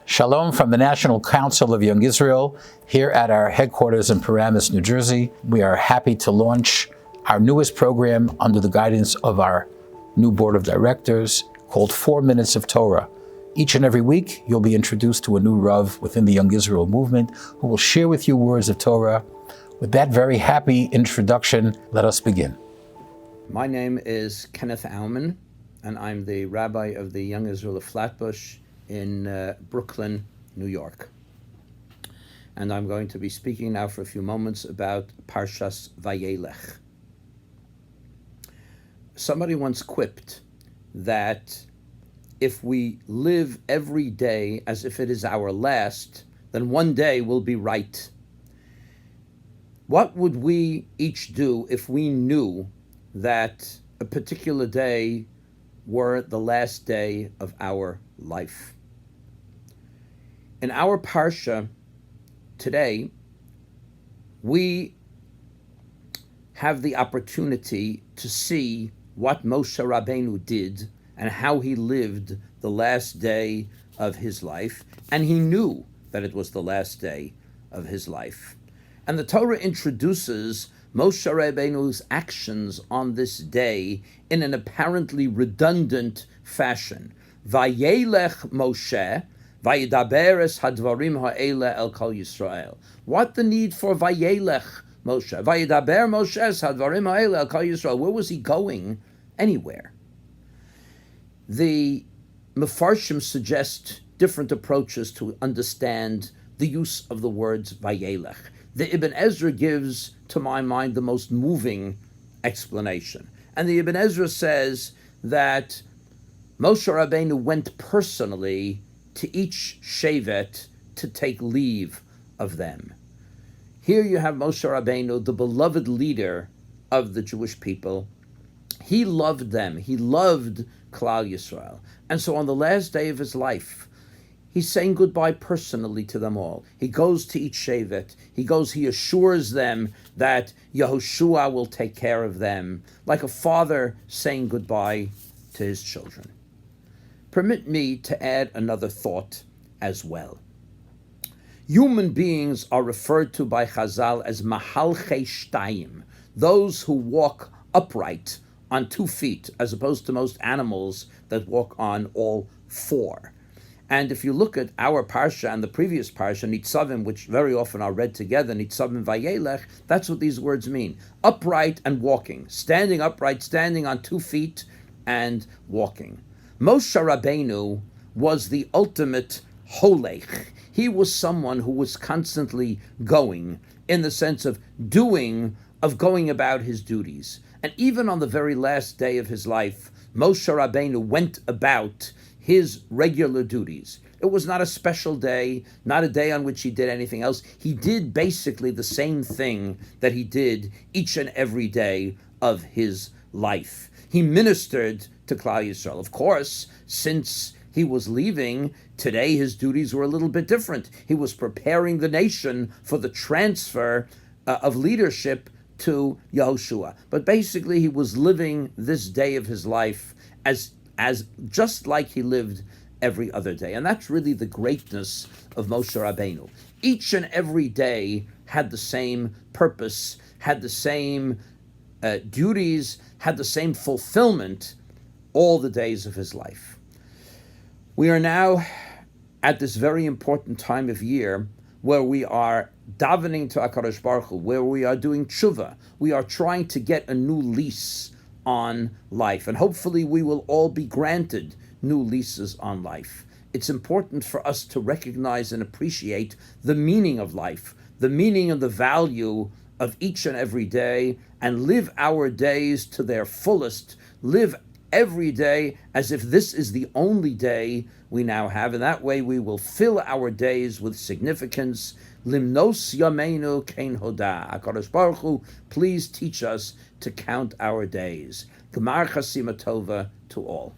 Shalom from the National Council of Young Israel here at our headquarters in Paramus, New Jersey. We are happy to launch our newest program under the guidance of our new board of directors called 4 Minutes of Torah. Each and every week, you'll be introduced to a new Rav within the Young Israel movement who will share with you words of Torah. With that very happy introduction, let us begin. My name is Kenneth Auman, and I'm the rabbi of the Young Israel of Flatbush in Brooklyn, New York. And I'm going to be speaking now for a few moments about Parshas Vayeilech. Somebody once quipped that if we live every day as if it is our last, then one day we'll be right. What would we each do if we knew that a particular day were the last day of our life? In our Parsha today, we have the opportunity to see what Moshe Rabbeinu did and how he lived the last day of his life, and he knew that it was the last day of his life. And the Torah introduces Moshe Rabbeinu's actions on this day in an apparently redundant fashion. Vayeilech Moshe, Vayedaber es hadvarim ha'ele el kol Yisrael. What the need for Vayeilech Moshe? Vayedaber Moshe es hadvarim ha'ele el kol Yisrael. Where was he going? Anywhere. The Mefarshim suggest different approaches to understand the use of the words Vayeilech. The Ibn Ezra gives, to my mind, the most moving explanation. And the Ibn Ezra says that Moshe Rabbeinu went personally to each shevet to take leave of them. Here you have Moshe Rabbeinu, the beloved leader of the Jewish people. He loved them. He loved Klal Yisrael. And so on the last day of his life, he's saying goodbye personally to them all. He goes to each shevet. He assures them that Yehoshua will take care of them, like a father saying goodbye to his children. Permit me to add another thought as well. Human beings are referred to by Chazal as mahalchei shtayim, those who walk upright on 2 feet, as opposed to most animals that walk on all 4. And if you look at our Parsha and the previous Parsha, Nitzavim, which very often are read together, Nitzavim Vayeilech, that's what these words mean. Upright and walking, standing upright, standing on 2 feet and walking. Moshe Rabbeinu was the ultimate holech. He was someone who was constantly going, in the sense of going about his duties. And even on the very last day of his life, Moshe Rabbeinu went about his regular duties. It was not a special day, not a day on which he did anything else. He did basically the same thing that he did each and every day of his life. He ministered to Klal Yisrael. Of course, since he was leaving, today his duties were a little bit different. He was preparing the nation for the transfer of leadership to Yehoshua. But basically, he was living this day of his life as just like he lived every other day. And that's really the greatness of Moshe Rabbeinu. Each and every day had the same purpose, had the same duties, had the same fulfillment all the days of his life. We are now at this very important time of year where we are davening to HaKadosh Baruch Hu, where we are doing tshuva. We are trying to get a new lease on life, and hopefully we will all be granted new leases on life. It's important for us to recognize and appreciate the meaning of life, the meaning and the value of each and every day, and live our days to their fullest. Live every day as if this is the only day we now have, and that way we will fill our days with significance. Limnos yameinu kein hoda. HaKadosh Baruch Hu, please teach us to count our days. Gemar chasima tova to all.